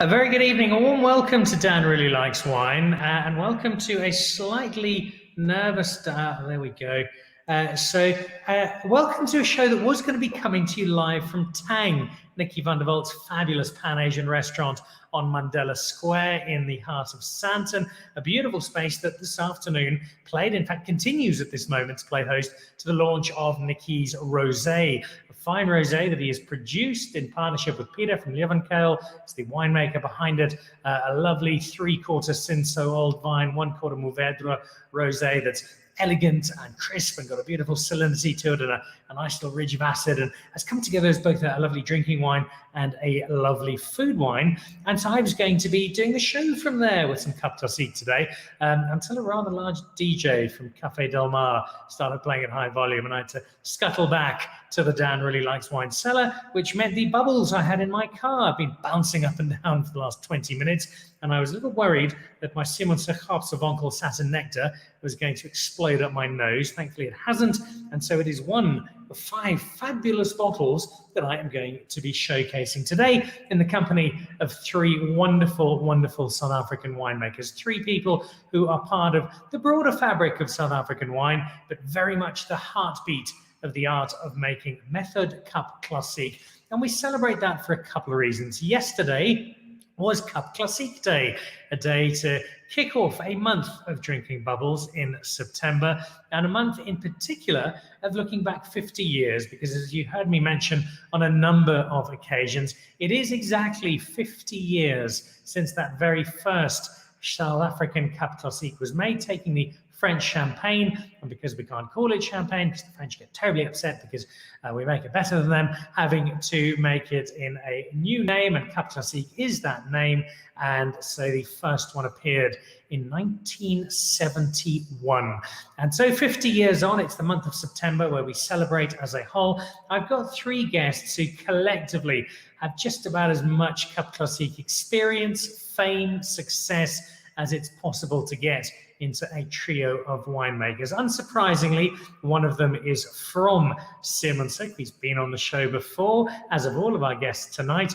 A very good evening, a warm welcome to Dan Really Likes Wine, and welcome to a slightly nervous, there we go. Welcome to a show that was going to be coming to you live from Tang, Nicky van der Walt's fabulous Pan-Asian restaurant on Mandela Square in the heart of Sandton, a beautiful space that this afternoon played, in fact continues at this moment to play host to the launch of Nicky's Rosé, a fine rosé that he has produced in partnership with Pieter from Leeuwenkuil. It's the winemaker behind it, a lovely 3/4 Cinsault old vine, 1/4 Mourvèdre rosé that's elegant and crisp and got a beautiful salinity to it and a nice little ridge of acid, and has come together as both a lovely drinking wine and a lovely food wine. And so I was going to be doing the show from there with some Cap Classique today until a rather large DJ from Café Del Mar started playing at high volume, and I had to scuttle back to the Dan Really Likes Wine cellar, which meant the bubbles I had in my car have been bouncing up and down for the last 20 minutes. And I was a little worried that my Simonsig Onkel Satin Nectar was going to explode up my nose. Thankfully, it hasn't. And so it is one of 5 fabulous bottles that I am going to be showcasing today in the company of 3 wonderful, wonderful South African winemakers. 3 people who are part of the broader fabric of South African wine, but very much the heartbeat of the art of making method Cap Classique. And we celebrate that for a couple of reasons. Yesterday was Cap Classique Day, a day to kick off a month of drinking bubbles in September, and a month in particular of looking back 50 years, because as you heard me mention on a number of occasions, it is exactly 50 years since that very first South African Cap Classique was made, taking the French champagne, and because we can't call it champagne, because the French get terribly upset because we make it better than them, having to make it in a new name, and Cap Classique is that name, and so the first one appeared in 1971. And so 50 years on, it's the month of September where we celebrate as a whole. I've got 3 guests who collectively have just about as much Cap Classique experience, fame, success as it's possible to get into a trio of winemakers. Unsurprisingly, one of them is from Simonsig. He's been on the show before, as of all of our guests tonight.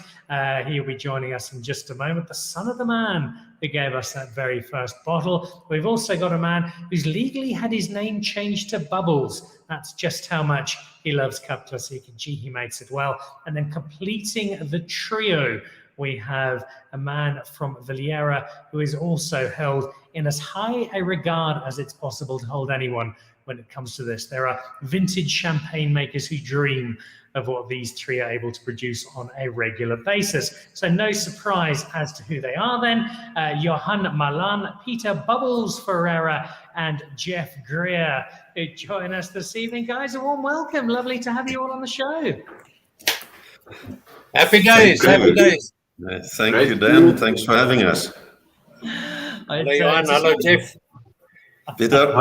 He'll be joining us in just a moment, the son of the man who gave us that very first bottle. We've also got a man who's legally had his name changed to Bubbles. That's just how much he loves Cap Classique, and gee, he makes it well. And then completing the trio, we have a man from Villiers who is also held in as high a regard as it's possible to hold anyone when it comes to this. There are vintage champagne makers who dream of what these 3 are able to produce on a regular basis. So no surprise as to who they are then. Johan Malan, Pieter Bubbles Ferreira, and Jeff Grier, who join us this evening. Guys, a warm welcome. Lovely to have you all on the show. Happy days, happy days. Thank you, Dan. Thanks for having us. Hello, Johan. Hello, Jeff. Peter.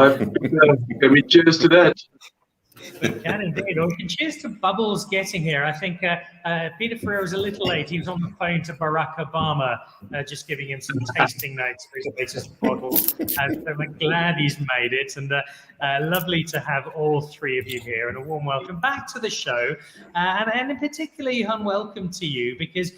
Can we cheers to that? We can indeed. Or we can cheers to Bubbles getting here. I think Pieter Ferreira was a little late. He was on the phone to Barack Obama, just giving him some tasting notes for his latest bottle. And so I'm glad he's made it. And lovely to have all 3 of you here. And a warm welcome back to the show. And in particular, Johan, welcome to you, because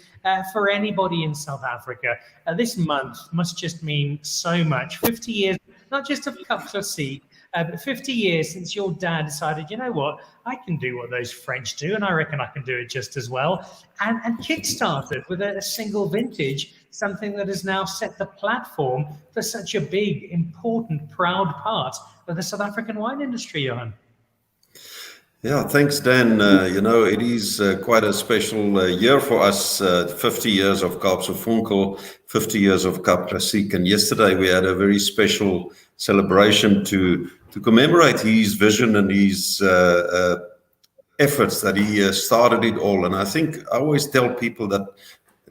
for anybody in South Africa, this month must just mean so much. 50 years, not just of Cap Classique, but 50 years since your dad decided, you know what, I can do what those French do, and I reckon I can do it just as well, and kickstarted with a single vintage, something that has now set the platform for such a big, important, proud part of the South African wine industry, Johan. Yeah, thanks, Dan. It is quite a special year for us, 50 years of Kaapse 50 years of Cap Classique, and yesterday we had a very special celebration to commemorate his vision and his efforts that he started it all. And I think I always tell people that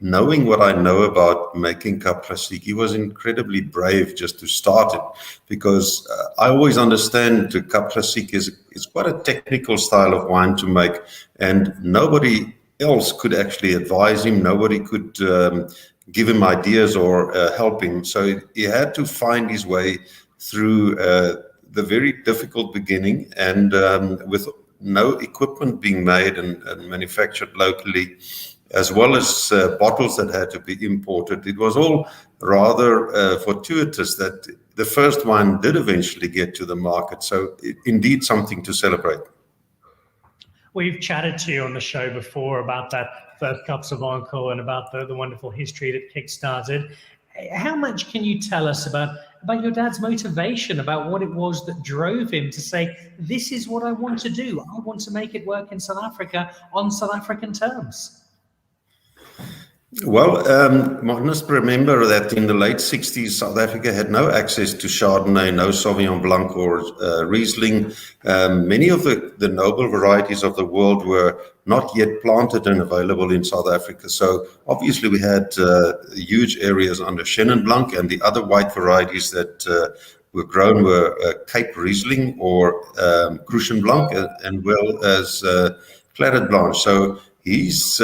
knowing what I know about making Cap Classique, he was incredibly brave just to start it, because I always understand the Cap Classique is quite a technical style of wine to make, and nobody else could actually advise him. Nobody could give him ideas or help him. So he had to find his way through the very difficult beginning, and with no equipment being made and manufactured locally, as well as bottles that had to be imported. It was all rather fortuitous that the first wine did eventually get to the market. So indeed something to celebrate. We've chatted to you on the show before about that first Cups of Uncle and about the wonderful history that kick-started. How much can you tell us about your dad's motivation, about what it was that drove him to say, this is what I want to do. I want to make it work in South Africa on South African terms? Well, one must remember that in the late 60s, South Africa had no access to Chardonnay, no Sauvignon Blanc or Riesling. Many of the noble varieties of the world were not yet planted and available in South Africa. So obviously we had huge areas under Chenin Blanc, and the other white varieties that were grown were Cape Riesling or Crucian Blanc, and well as Claret Blanche. So his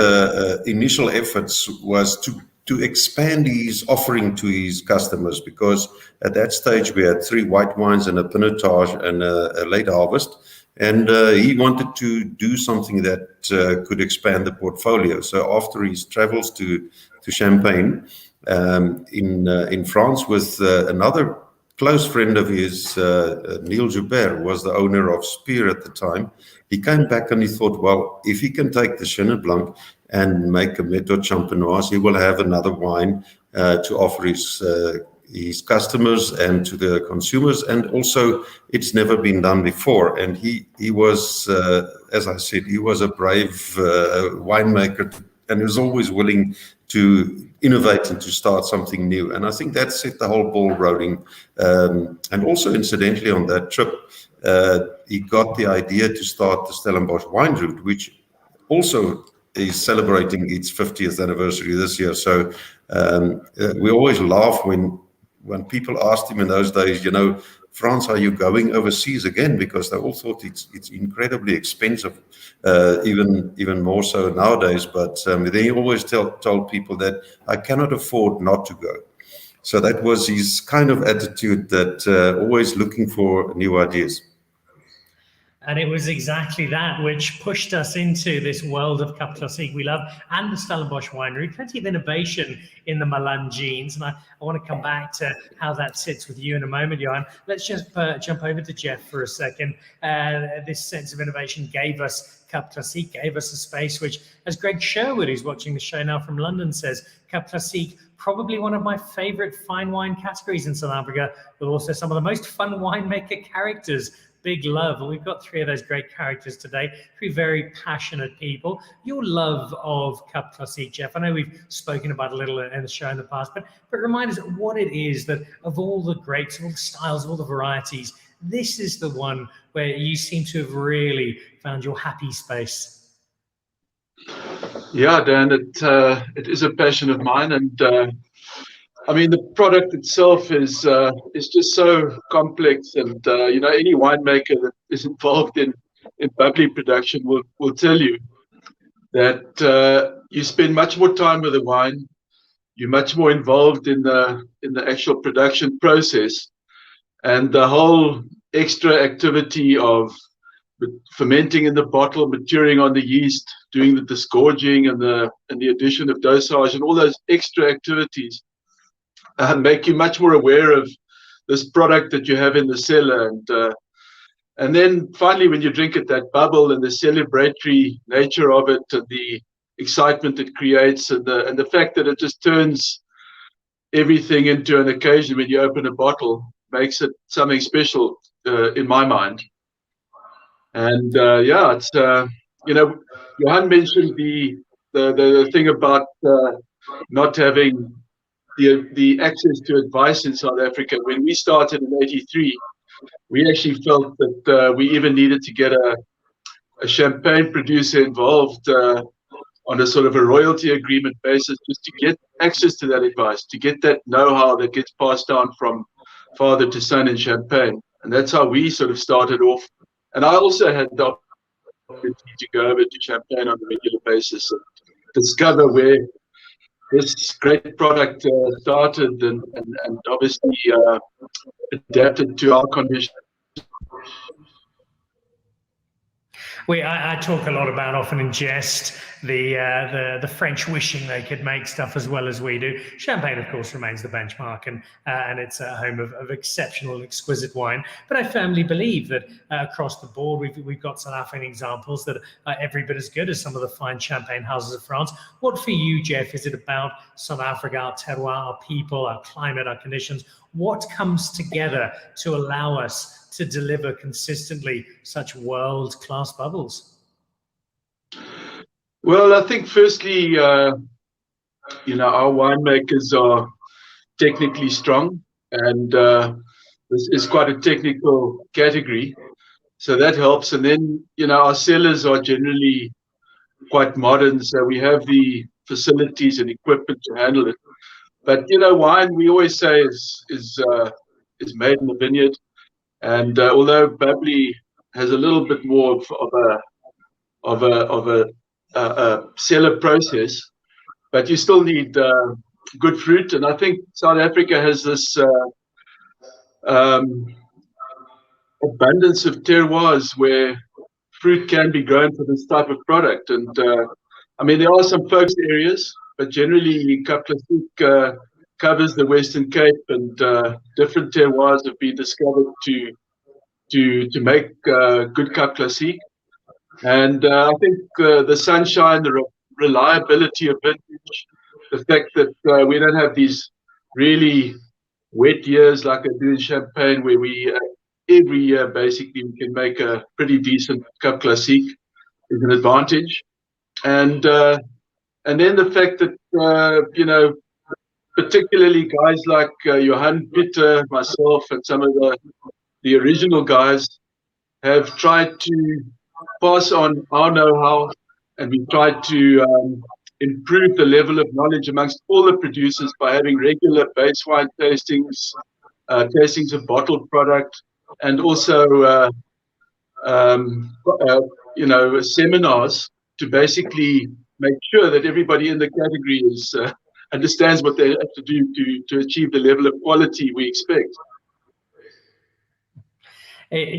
initial efforts was to expand his offering to his customers, because at that stage we had 3 white wines and a Pinotage and a late harvest, and he wanted to do something that could expand the portfolio. So after his travels to Champagne in France with another close friend of his, Neil Joubert, was the owner of Spear at the time. He came back and he thought, well, if he can take the Chenin Blanc and make a Méthode Champenoise, he will have another wine to offer his customers and to the consumers. And also, it's never been done before. And he was, as I said, he was a brave winemaker, and he was always willing to innovate and to start something new. And I think that set the whole ball rolling. And also, incidentally, on that trip, he got the idea to start the Stellenbosch wine route, which also is celebrating its 50th anniversary this year. So we always laugh when people asked him in those days, you know, France, are you going overseas again? Because they all thought it's incredibly expensive, even more so nowadays. But then he always told people that I cannot afford not to go. So that was his kind of attitude, that always looking for new ideas. And it was exactly that which pushed us into this world of Cap Classique we love, and the Stellenbosch winery. Plenty of innovation in the Malan genes. And I want to come back to how that sits with you in a moment, Johan. Let's just jump over to Jeff for a second. This sense of innovation gave us Cap Classique, gave us a space which, as Greg Sherwood, who's watching the show now from London, says, Cap Classique, probably one of my favorite fine wine categories in South Africa, but also some of the most fun winemaker characters. Big love. And we've got 3 of those great characters today, 3 very passionate people. Your love of Cap Classique, Jeff, I know we've spoken about a little in the show in the past, but remind us what it is that of all the grapes, of all the styles, of all the varieties, this is the one where you seem to have really found your happy space. Yeah, Dan, it is a passion of mine, and I mean, the product itself is just so complex, and you know, any winemaker that is involved in bubbly production will tell you that you spend much more time with the wine, you're much more involved in the actual production process, and the whole extra activity of fermenting in the bottle, maturing on the yeast, doing the disgorging and the addition of dosage, and all those extra activities make you much more aware of this product that you have in the cellar, and then finally when you drink it, that bubble and the celebratory nature of it, and the excitement it creates, and the fact that it just turns everything into an occasion when you open a bottle, makes it something special in my mind. And yeah, it's you know, Johan mentioned the thing about not having the access to advice in South Africa. When we started in '83, we actually felt that we even needed to get a champagne producer involved on a sort of a royalty agreement basis, just to get access to that advice, to get that know-how that gets passed down from father to son in Champagne. And that's how we sort of started off. And I also had the opportunity to go over to Champagne on a regular basis and discover where this great product started, and obviously adapted to our conditions. I talk a lot about, often in jest, the French wishing they could make stuff as well as we do. Champagne, of course, remains the benchmark, and it's a home of exceptional, exquisite wine. But I firmly believe that across the board, we've got South African examples that are every bit as good as some of the fine champagne houses of France. What for you, Jeff, is it about South Africa, our terroir, our people, our climate, our conditions? What comes together to allow us to deliver consistently such world-class bubbles? Well, I think firstly, our winemakers are technically strong, and this is quite a technical category, so that helps. And then, our cellars are generally quite modern, so we have the facilities and equipment to handle it. But wine, we always say, is made in the vineyard. And although bubbly has a little bit more of a cellar process, but you still need good fruit. And I think South Africa has this abundance of terroirs where fruit can be grown for this type of product. And there are some focused areas, but generally Cap Classique covers the Western Cape, and different terroirs have been discovered to make good Cap Classique. And I think the sunshine, the reliability of vintage, the fact that we don't have these really wet years like I do in Champagne, where we every year basically we can make a pretty decent Cap Classique, is an advantage. And then the fact that particularly guys like Johan, Pieter, myself, and some of the original guys have tried to pass on our know-how, and we've tried to improve the level of knowledge amongst all the producers by having regular base wine tastings, tastings of bottled product, and also seminars to basically make sure that everybody in the category understands what they have to do to achieve the level of quality we expect.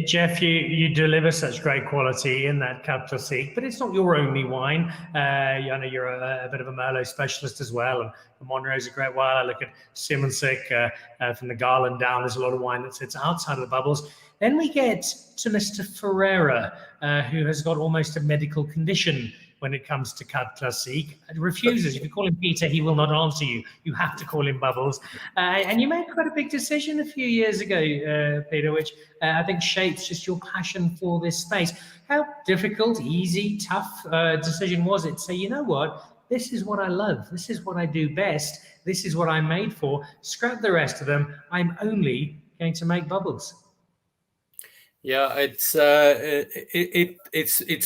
Jeff, you deliver such great quality in that Cap Classique, but it's not your only wine. I know you're a bit of a Merlot specialist as well, and the Monroe is a great wine. I look at Simonsig from the Garland down. There's a lot of wine that sits outside of the bubbles. Then we get to Mr. Ferreira, who has got almost a medical condition when it comes to Cap Classique. Refuses. If you call him Peter, he will not answer you. You have to call him Bubbles. And you made quite a big decision a few years ago, Peter, which I think shapes just your passion for this space. How difficult, easy, tough decision was it to say, you know what, this is what I love. This is what I do best. This is what I'm made for. Scrap the rest of them. I'm only going to make bubbles. Yeah, it's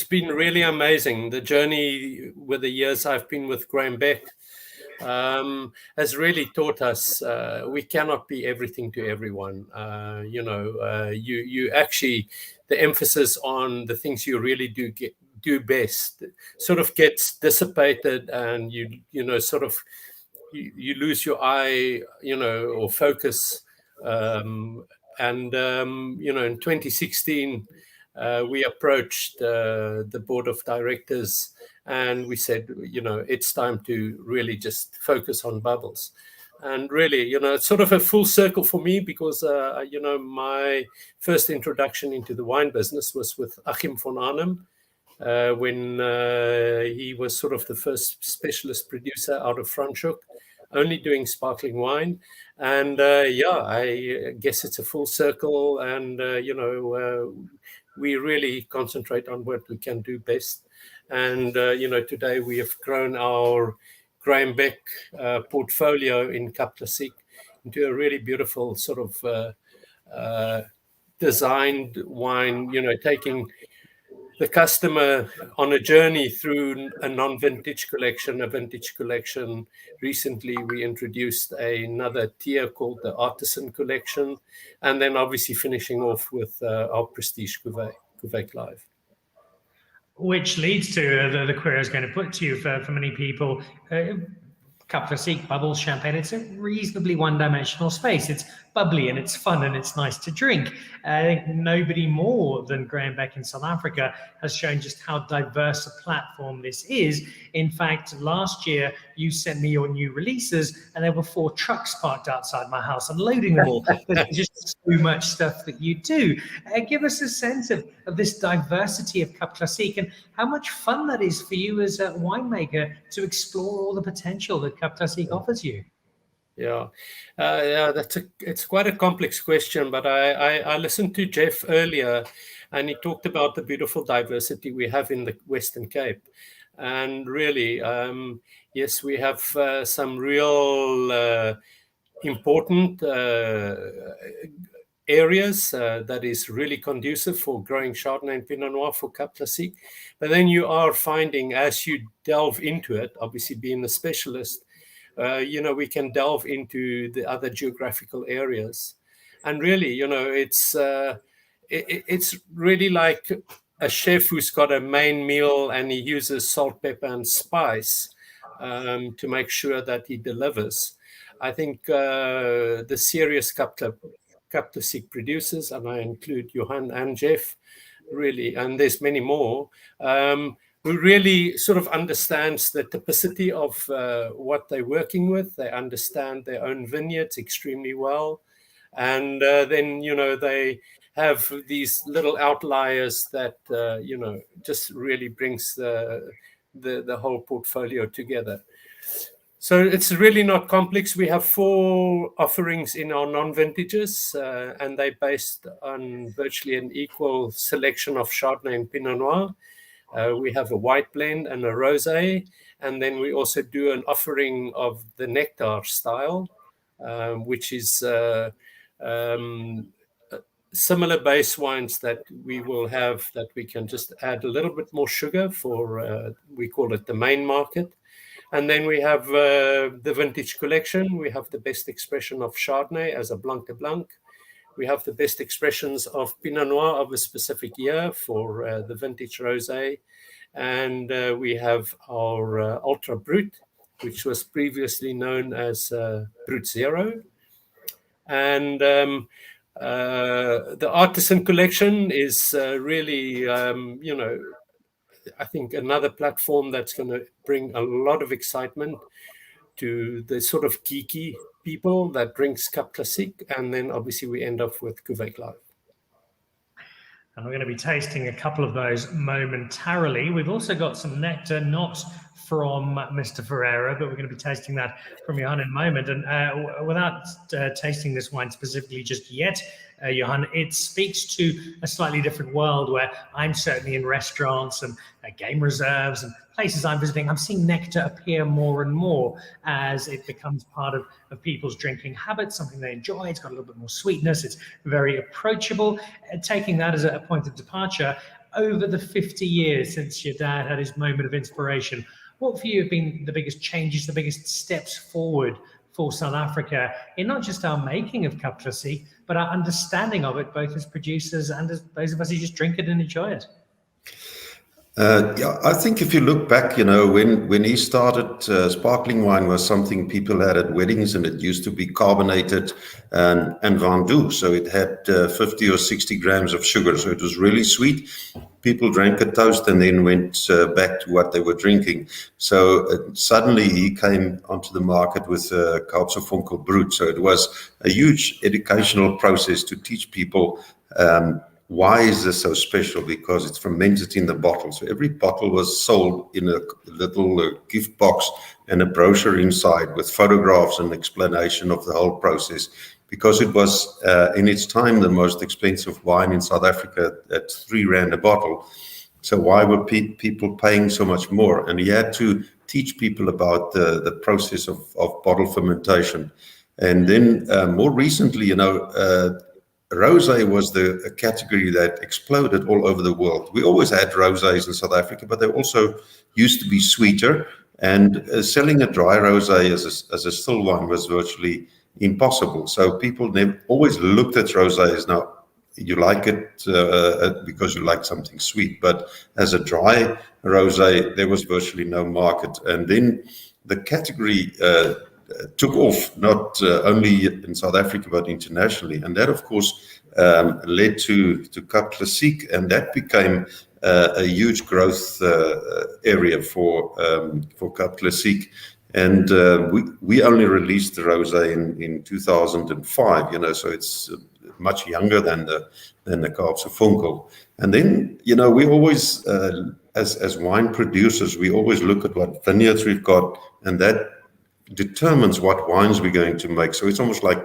been really amazing. The journey with the years I've been with Graham Beck has really taught us we cannot be everything to everyone. You actually, the emphasis on the things you really do best sort of gets dissipated, and you lose your eye, or focus. And in 2016, we approached the board of directors, and we said, it's time to really just focus on bubbles. And really, it's sort of a full circle for me, because, my first introduction into the wine business was with Achim von Arnhem, when he was sort of the first specialist producer out of Franschhoek, only doing sparkling wine. And I guess it's a full circle, and we really concentrate on what we can do best. And today we have grown our Graham Beck portfolio in Cap Classique into a really beautiful sort of designed wine, taking the customer on a journey through a non-vintage collection, a vintage collection. Recently, we introduced another tier called the Artisan Collection, and then obviously finishing off with our Prestige Cuvée Clive. Which leads to the query I was going to put to you for many people. Cap Classique, bubbles, champagne, it's a reasonably one-dimensional space. It's bubbly and it's fun and it's nice to drink. I think nobody more than Graham Beck in South Africa has shown just how diverse a platform this is. In fact, last year you sent me your new releases and there were 4 trucks parked outside my house unloading them all. There's just so much stuff that you do. Give us a sense of this diversity of Cap Classique and how much fun that is for you as a winemaker to explore all the potential that Cap Classique offers you. Yeah, it's quite a complex question, but I listened to Jeff earlier, and he talked about the beautiful diversity we have in the Western Cape, and really, yes, we have some real important areas that is really conducive for growing Chardonnay and Pinot Noir for Cap Classique. But then you are finding, as you delve into it, obviously being a specialist, we can delve into the other geographical areas. And really, it's really like a chef who's got a main meal and he uses salt, pepper, and spice to make sure that he delivers. I think the serious Cap Classique producers, and I include Johan and Jeff, really, and there's many more, who really sort of understands the typicity of what they're working with. They understand their own vineyards extremely well. And then, they have these little outliers that, just really brings the whole portfolio together. So it's really not complex. We have 4 offerings in our non-vintages, and they're based on virtually an equal selection of Chardonnay and Pinot Noir. We have a white blend and a rosé, and then we also do an offering of the nectar style, which is similar base wines that we will have that we can just add a little bit more sugar for, we call it the main market. And then we have the vintage collection. We have the best expression of Chardonnay as a Blanc de Blanc. We have the best expressions of Pinot Noir of a specific year for the vintage rosé. And we have our Ultra Brut, which was previously known as Brut Zero. And the Artisan collection is really, I think another platform that's going to bring a lot of excitement to the sort of geeky people that drinks Cap Classique. And then obviously we end up with Cuvée Clave. And we're going to be tasting a couple of those momentarily. We've also got some nectar, not from Mr. Ferreira, but we're going to be tasting that from Johan in a moment. And without tasting this wine specifically just yet, Johan, it speaks to a slightly different world where I'm certainly in restaurants and game reserves and places I'm visiting. I'm seeing nectar appear more and more as it becomes part of people's drinking habits, something they enjoy. It's got a little bit more sweetness. It's very approachable. Taking that as a point of departure, over the 50 years since your dad had his moment of inspiration, what for you have been the biggest changes, the biggest steps forward for South Africa in not just our making of Cap Classique, but our understanding of it, both as producers and as those of us who just drink it and enjoy it? I think if you look back, when he started, sparkling wine was something people had at weddings, and it used to be carbonated and vendu. So it had 50 or 60 grams of sugar. So it was really sweet. People drank a toast and then went back to what they were drinking. So suddenly he came onto the market with Kaapse Brut. So it was a huge educational process to teach people why is this so special? Because it's fermented in the bottle. So every bottle was sold in a little gift box and a brochure inside with photographs and explanation of the whole process. Because it was, in its time, the most expensive wine in South Africa at 3 Rand a bottle. So why were people paying so much more? And he had to teach people about the process of bottle fermentation. And then more recently, rosé was a category that exploded all over the world. We always had rosés in South Africa, but they also used to be sweeter. And selling a dry rosé as a still wine was virtually impossible. So people always looked at rosé as, now you like it because you like something sweet. But as a dry rosé, there was virtually no market. And then the category took off, not only in South Africa, but internationally. And that, of course, led to Cap Classique, and that became a huge growth area for Cap Classique. And we only released the rosé in 2005, so it's much younger than the Kaapse Funkel. And then, we always, as wine producers, we always look at what vineyards we've got, and that determines what wines we're going to make. So it's almost like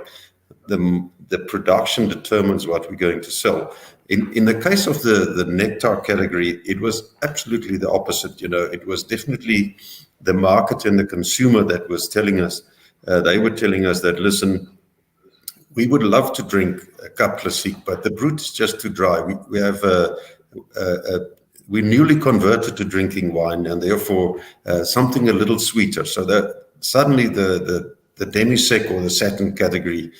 the production determines what we're going to sell. In the case of the nectar category, it was absolutely the opposite. It was definitely the market and the consumer that was telling us, they were telling us that, listen, we would love to drink a Cap Classique, but the Brut is just too dry. We're newly converted to drinking wine, and therefore something a little sweeter. So that suddenly the demi-sec or the satin category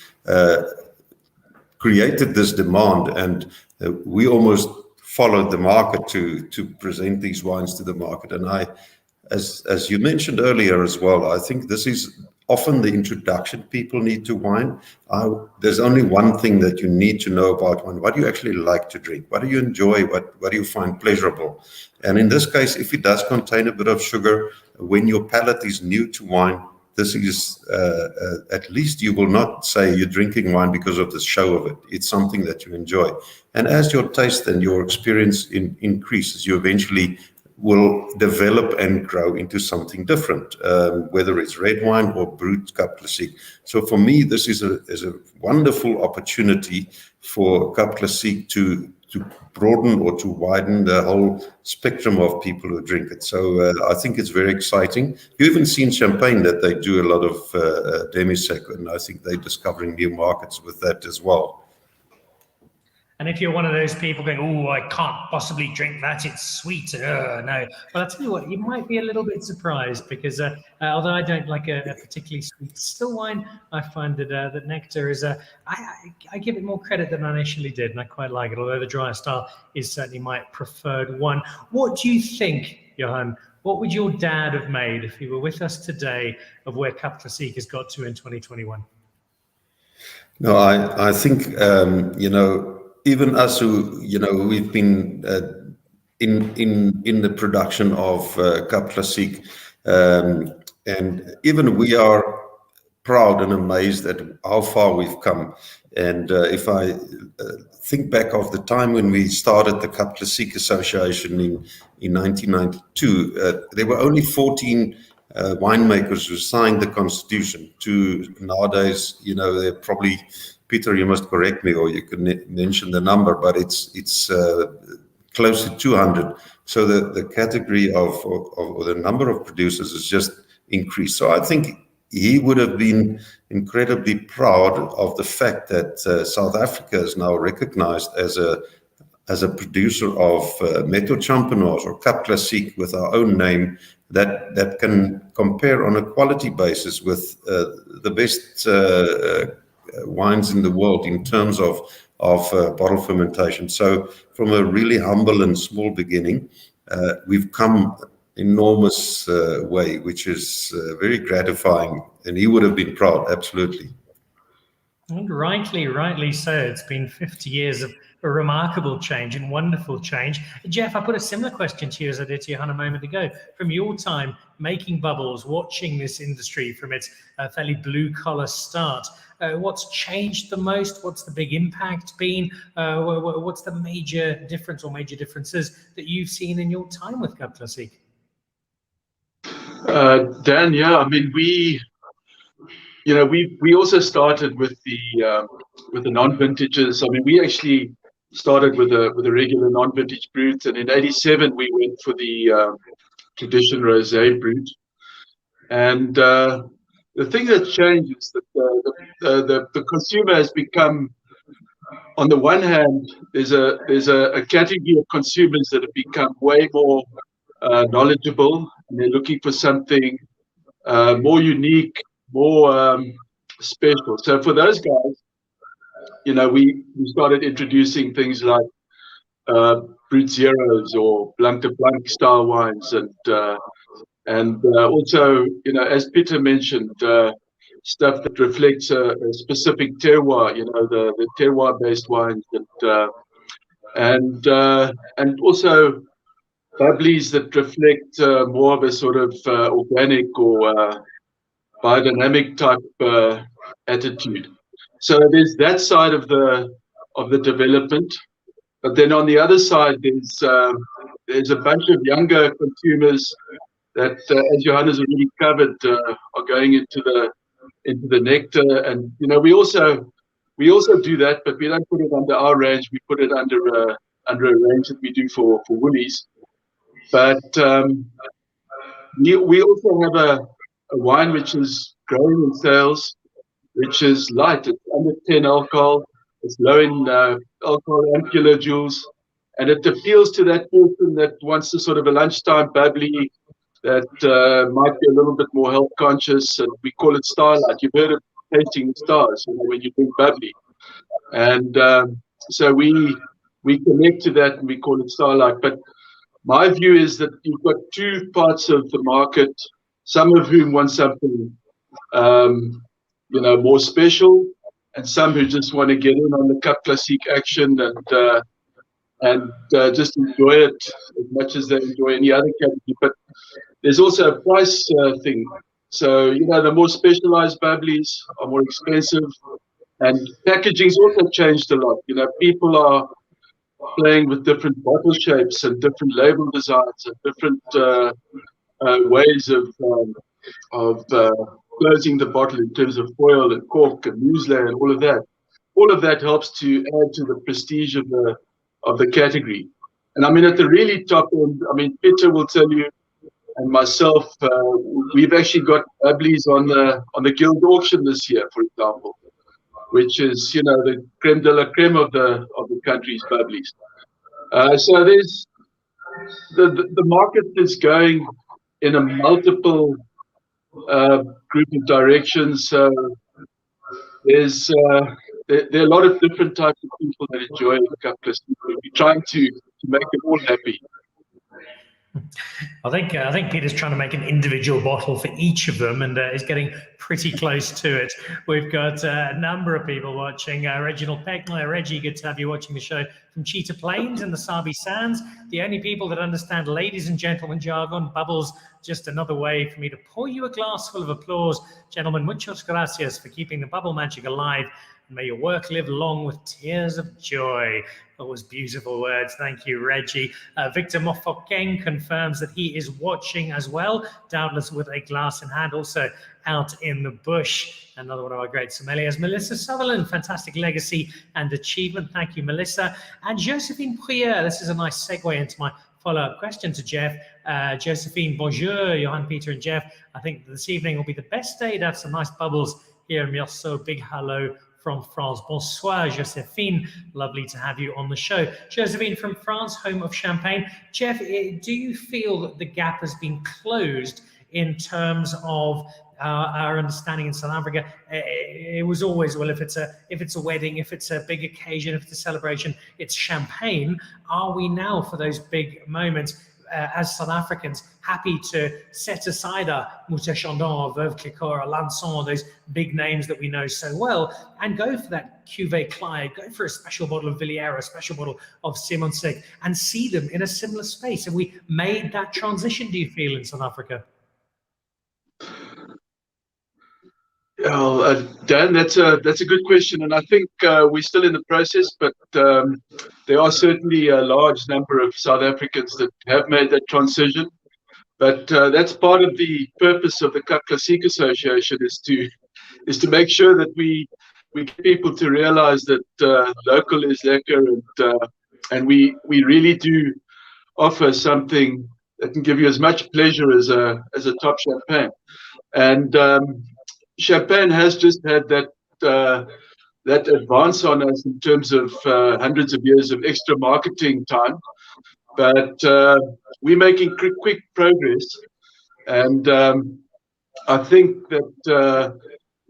created this demand, and we almost followed the market to present these wines to the market. And as you mentioned earlier as well, I think this is often the introduction people need to wine. There's only one thing that you need to know about wine. What do you actually like to drink? What do you enjoy? What do you find pleasurable? And in this case, if it does contain a bit of sugar, when your palate is new to wine, this is, at least you will not say you're drinking wine because of the show of it. It's something that you enjoy. And as your taste and your experience increases, you eventually will develop and grow into something different, whether it's red wine or Brut Cap Classique. So for me, this is a wonderful opportunity for Cap Classique to broaden or to widen the whole spectrum of people who drink it. So I think it's very exciting. You even seen Champagne that they do a lot of demi-sec, and I think they're discovering new markets with that as well. And if you're one of those people going, oh, I can't possibly drink that, it's sweet, no. Well, I'll tell you what, you might be a little bit surprised, because although I don't like a particularly sweet still wine, I find that nectar is, I give it more credit than I initially did, and I quite like it, although the drier style is certainly my preferred one. What do you think, Johan? What would your dad have made if he were with us today of where Cap Classique has got to in 2021? No, I think, even us who, we've been in the production of Cap Classique, and even we are proud and amazed at how far we've come. And if I think back of the time when we started the Cap Classique Association in 1992, there were only 14 winemakers who signed the constitution. To nowadays, they're probably, Pieter, you must correct me, or you can mention the number, but it's close to 200. So the category of or the number of producers has just increased. So I think he would have been incredibly proud of the fact that South Africa is now recognized as a producer of Méthode Champenoise or Cap Classique with our own name that can compare on a quality basis with the best wines in the world in terms of bottle fermentation. So from a really humble and small beginning, we've come enormous way, which is very gratifying, and he would have been proud, absolutely. And rightly so. It's been 50 years of a remarkable change and wonderful change. Jeff, I put a similar question to you as I did to Johan a moment ago. From your time making bubbles, watching this industry from its fairly blue-collar start, what's changed the most? What's the big impact been? What's the major difference or major differences that you've seen in your time with Cap Classique? Dan, yeah, I mean, we also started with the non-vintages. I mean, we actually started with a regular non-vintage Brut, and in '87 we went for the tradition rosé Brut. And the thing that's changed is that the consumer has become, on the one hand, there's a category of consumers that have become way more knowledgeable, and they're looking for something more unique, more special. So for those guys, we started introducing things like Brut Zeros or Blanc de Blanc style wines, and And also, as Pieter mentioned, stuff that reflects a specific terroir, the terroir-based wines, and also bubblies that reflect more of a sort of organic or biodynamic type attitude. So there's that side of the development, but then on the other side, there's a bunch of younger consumers that, as Johan has already covered, are going into the nectar, and we also do that, but we don't put it under our range. We put it under a range that we do for Woolies. But we also have a wine which is growing in sales, which is light. It's under 10 alcohol. It's low in alcohol and kilojoules, and it appeals to that person that wants a sort of a lunchtime bubbly that might be a little bit more health conscious, and we call it Starlight. You've heard of tasting stars, when you drink bubbly, and so we connect to that and we call it Starlight. But my view is that you've got two parts of the market, some of whom want something more special, and some who just want to get in on the Cap Classique action and just enjoy it as much as they enjoy any other category. But there's also a price thing. So, the more specialized bubblies are more expensive, and packaging's also changed a lot. People are playing with different bottle shapes and different label designs and different ways of closing the bottle in terms of foil and cork and muesli and all of that. All of that helps to add to the prestige of the category. And I mean, at the really top end, Pieter will tell you, and myself, we've actually got bubblies on the Guild auction this year, for example, which is the creme de la creme of the country's bubblies. So there's the market is going in a multiple group of directions. So there's there are a lot of different types of people that enjoy the Cap Classique. We're trying to make them all happy. I think Pieter's trying to make an individual bottle for each of them, and is getting pretty close to it. We've got a number of people watching. Reginald Peckmeyer, Reggie, good to have you watching the show from Cheetah Plains and the Sabi Sands. The only people that understand ladies and gentlemen jargon. Bubbles, just another way for me to pour you a glass full of applause. Gentlemen, muchas gracias for keeping the bubble magic alive. May your work live long with tears of joy. Those beautiful words. Thank you, Reggie. Victor Mofokeng confirms that he is watching as well, doubtless with a glass in hand, also out in the bush. Another one of our great sommeliers, Melissa Sutherland. Fantastic legacy and achievement. Thank you, Melissa. And Josephine Prieur. This is a nice segue into my follow-up question to Jeff. Josephine, bonjour, Johan, Pieter, and Jeff. I think this evening will be the best day to have some nice bubbles here in Meursault. Big hello from France. Bonsoir, Josephine. Lovely to have you on the show. Josephine from France, home of Champagne. Jeff, do you feel that the gap has been closed in terms of our understanding in South Africa? It was always, well, if it's a wedding, if it's a big occasion, if it's a celebration, it's champagne. Are we now, for those big moments, as South Africans, happy to set aside our Moutet Chandon, Veuve Clicquot, Lanson, those big names that we know so well, and go for that Cuvée Clyde, go for a special bottle of Villiers, a special bottle of Simonsig, and see them in a similar space? Have we made that transition, do you feel, in South Africa? Oh, Dan, that's a good question, and I think we're still in the process, but there are certainly a large number of South Africans that have made that transition. But that's part of the purpose of the Cap Classique Association, is to make sure that we get people to realize that local is lekker, and we really do offer something that can give you as much pleasure as a top champagne. And Champagne has just had that advance on us in terms of hundreds of years of extra marketing time, but we're making quick progress, and I think that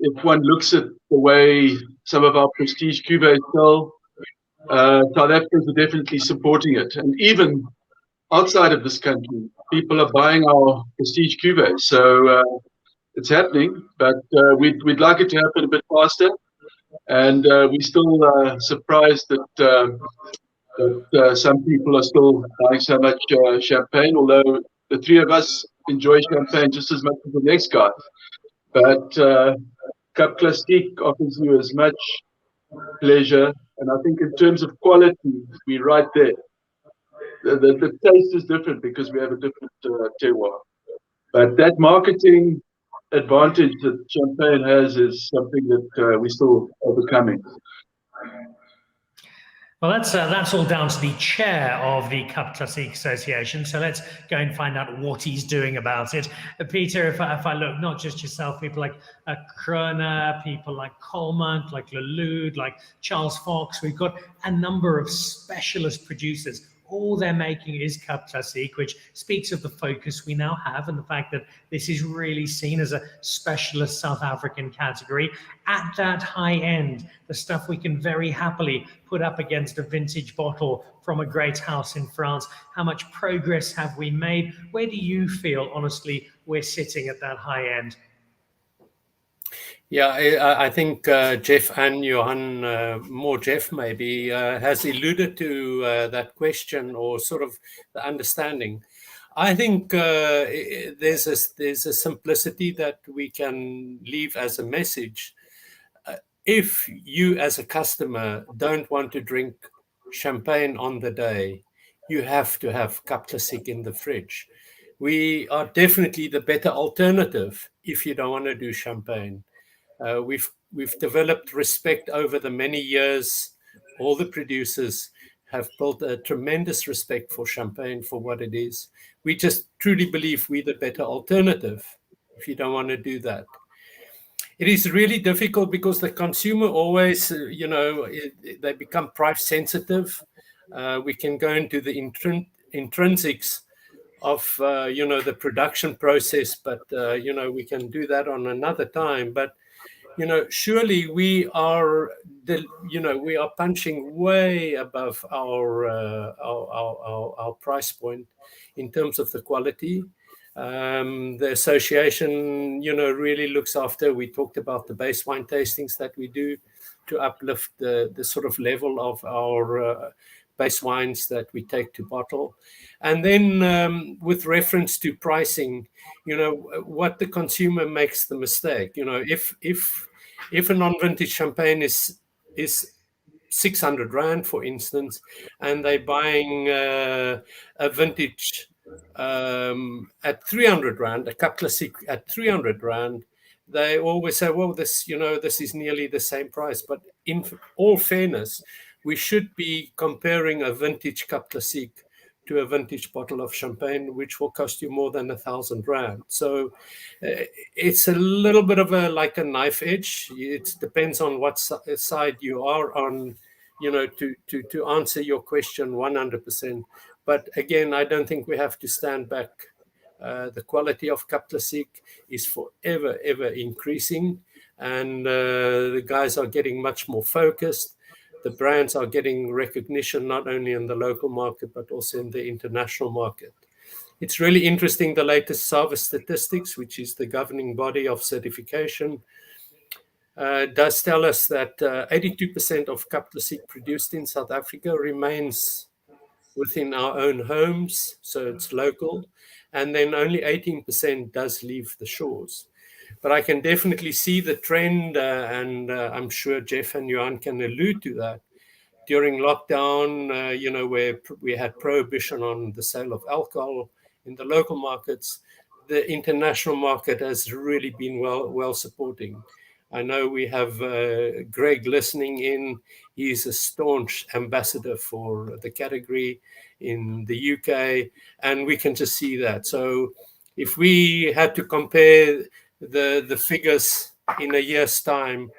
if one looks at the way some of our prestige cuvées sell, South Africans are definitely supporting it, and even outside of this country, people are buying our prestige cuvées. So it's happening, but we'd like it to happen a bit faster. And we're still surprised that some people are still buying so much champagne, although the three of us enjoy champagne just as much as the next guy. But Cap Classique offers you as much pleasure, and I think in terms of quality, we're right there. The taste is different because we have a different terroir. But that marketing advantage that champagne has is something that we're still overcoming. Well, that's all down to the chair of the Cap Classique Association. So let's go and find out what he's doing about it. Pieter, if I look, not just yourself, people like Kroner, people like Colmont, like Lelude, like Charles Fox, we've got a number of specialist producers. All they're making is Cap Classique, which speaks of the focus we now have and the fact that this is really seen as a specialist South African category. At that high end, the stuff we can very happily put up against a vintage bottle from a great house in France. How much progress have we made? Where do you feel, honestly, we're sitting at that high end? Yeah, I think Jeff and Johan, more Jeff maybe, has alluded to that question or sort of the understanding. I think there's a simplicity that we can leave as a message. If you as a customer don't want to drink champagne on the day, you have to have Cap Classique in the fridge. We are definitely the better alternative if you don't want to do champagne. We've developed respect over the many years. All the producers have built a tremendous respect for champagne for what it is. We just truly believe we're the better alternative if you don't want to do that. It is really difficult because the consumer always, they become price sensitive. We can go into the intrinsics of, the production process, but, we can do that on another time. But surely we are punching way above our price point in terms of the quality. The association, really looks after. We talked about the base wine tastings that we do to uplift the sort of level of our base wines that we take to bottle. And then with reference to pricing, what the consumer makes the mistake. If a non-vintage champagne is 600 Rand, for instance, and they're buying a vintage at 300 Rand, a Cap Classique at 300 Rand, they always say, well, this is nearly the same price. But in all fairness, we should be comparing a vintage Cap Classique to a vintage bottle of champagne, which will cost you more than 1,000 Rand. So it's a little bit of like a knife edge. It depends on what side you are on, to answer your question 100%. But again, I don't think we have to stand back. The quality of Cap Classique is forever, ever increasing. And the guys are getting much more focused. The brands are getting recognition not only in the local market, but also in the international market. It's really interesting, the latest SAVA statistics, which is the governing body of certification, does tell us that 82% of Cap Classique produced in South Africa remains within our own homes, so it's local, and then only 18% does leave the shores. But I can definitely see the trend, and I'm sure Jeff and Johan can allude to that. During lockdown, where we had prohibition on the sale of alcohol in the local markets, the international market has really been well supporting. I know we have Greg listening in. He's a staunch ambassador for the category in the UK, and we can just see that. So if we had to compare the figures in a year's time,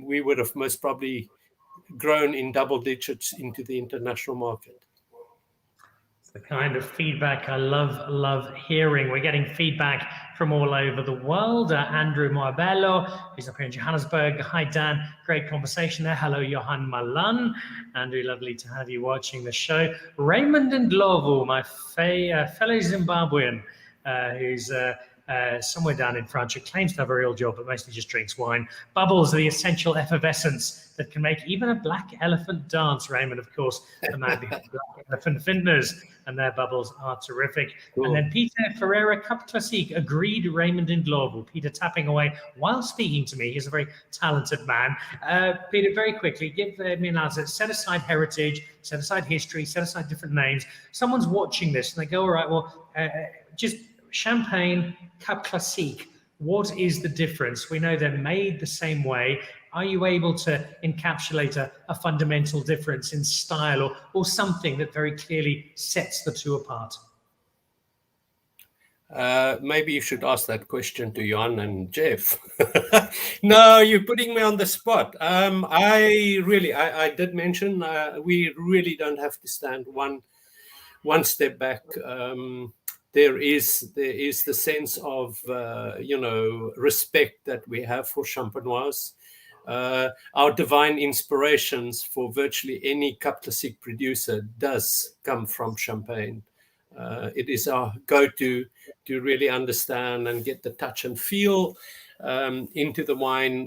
we would have most probably grown in double digits into the international market. The kind of feedback I love hearing. We're getting feedback from all over the world. Andrew Moabello, who's up here in Johannesburg. Hi, Dan. Great conversation there. Hello, Johan Malan. Andrew, lovely to have you watching the show. Raymond Ndlovu, my fellow Zimbabwean, who's somewhere down in France, who claims to have a real job, but mostly just drinks wine. Bubbles are the essential effervescence that can make even a black elephant dance. Raymond, of course, the man behind Black Elephant Vintners, and their bubbles are terrific. Cool. And then Pieter Ferreira, Cap Classique, agreed Raymond Ndlovu. Peter tapping away while speaking to me. He's a very talented man. Peter, very quickly, give me an answer. Set aside heritage, set aside history, set aside different names. Someone's watching this and they go, all right, well, just Champagne, Cap Classique, what is the difference? We know they're made the same way. Are you able to encapsulate a fundamental difference in style or something that very clearly sets the two apart? Maybe you should ask that question to Johan and Jeff. No, you're putting me on the spot. I did mention we really don't have to stand one step back. There is the sense of respect that we have for Champenoise. Our divine inspirations for virtually any Cap Classique producer does come from Champagne. It is our go-to to really understand and get the touch and feel into the wine.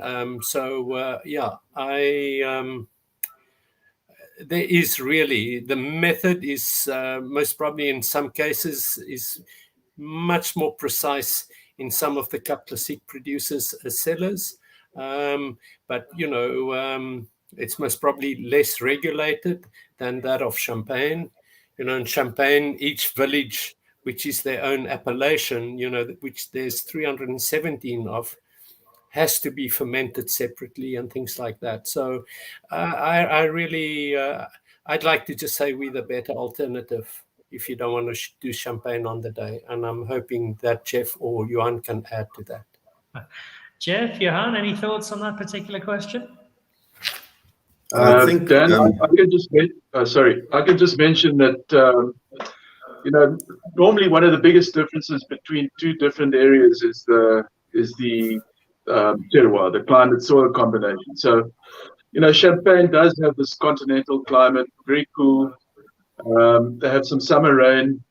There is really, the method is most probably in some cases is much more precise in some of the Cap Classique producers sellers. But it's most probably less regulated than that of Champagne. In Champagne, each village, which is their own appellation, which there's 317 of, has to be fermented separately and things like that. So I really, I'd like to just say we're the better alternative if you don't want to do Champagne on the day. And I'm hoping that Jeff or Johan can add to that. Jeff, Johan, any thoughts on that particular question? I think, Dan, I could just mention that, normally one of the biggest differences between two different areas is the terroir, the climate-soil combination. So, Champagne does have this continental climate, very cool. They have some summer rain,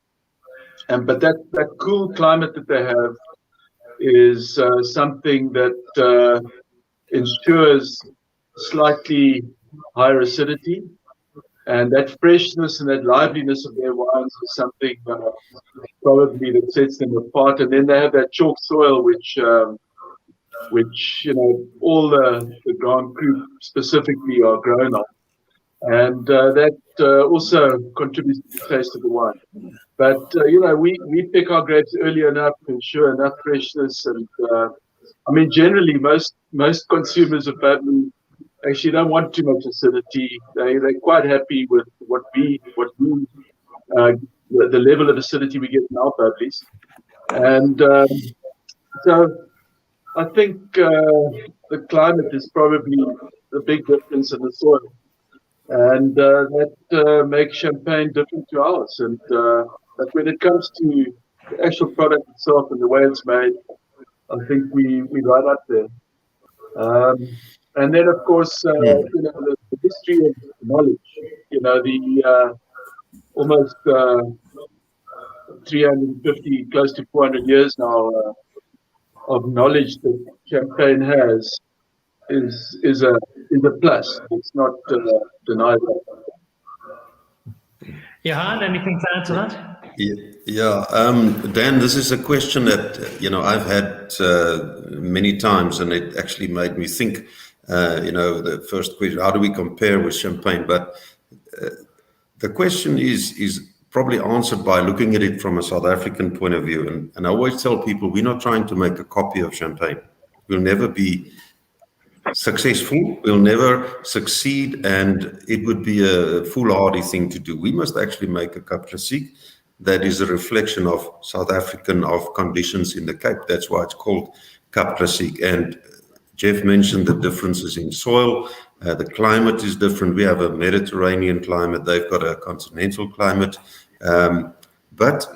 but that cool climate that they have is something that ensures slightly higher acidity, and that freshness and that liveliness of their wines is something probably that sets them apart. And then they have that chalk soil, which all the Grand Cru specifically are grown on, and that also contributes to the taste of the wine. But we pick our grapes early enough to ensure enough freshness, and generally most consumers of Babylon actually don't want too much acidity. They're quite happy with the level of acidity we get in our Babblies. And so I think the climate is probably the big difference in the soil, and that makes Champagne different to ours. And but when it comes to the actual product itself and the way it's made, I think we're right up there. And then, of course, the history of knowledge. The almost 350, close to 400 years now of knowledge that Champagne has is a plus. It's not denied. Johan, anything to add to that? Yeah, Dan, this is a question that I've had many times, and it actually made me think. The first question: how do we compare with Champagne? But the question is probably answered by looking at it from a South African point of view. And I always tell people we're not trying to make a copy of Champagne. We'll never be successful. We'll never succeed, and it would be a foolhardy thing to do. We must actually make a Cap Classique that is a reflection of South African conditions in the Cape. That's why it's called Cap Classique. And Jeff mentioned the differences in soil. The climate is different. We have a Mediterranean climate. They've got a continental climate. But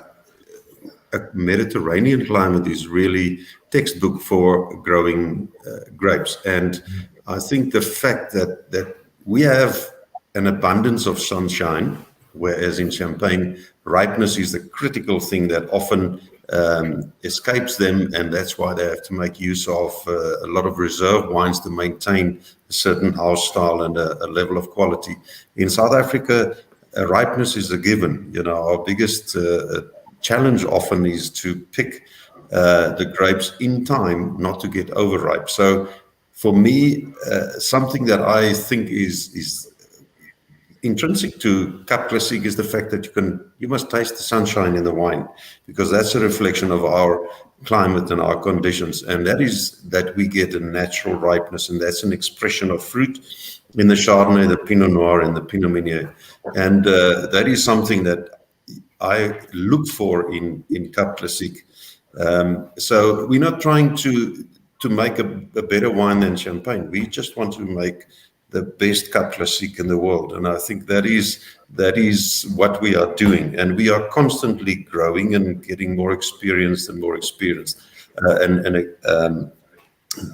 a Mediterranean climate is really textbook for growing grapes. And I think the fact that we have an abundance of sunshine, whereas in Champagne, ripeness is the critical thing that often escapes them, and that's why they have to make use of a lot of reserve wines to maintain a certain house style and a level of quality. In South Africa, ripeness is a given. Our biggest challenge often is to pick the grapes in time, not to get overripe. So for me, something that I think is intrinsic to Cap Classique is the fact that you must taste the sunshine in the wine, because that's a reflection of our climate and our conditions, and that is that we get a natural ripeness, and that's an expression of fruit in the Chardonnay, the Pinot Noir, and the Pinot Meunier, and that is something that I look for in Cap Classique. So we're not trying to make a better wine than Champagne. We just want to make the best Cap Classique in the world, and I think that is what we are doing, and we are constantly growing and getting more experienced and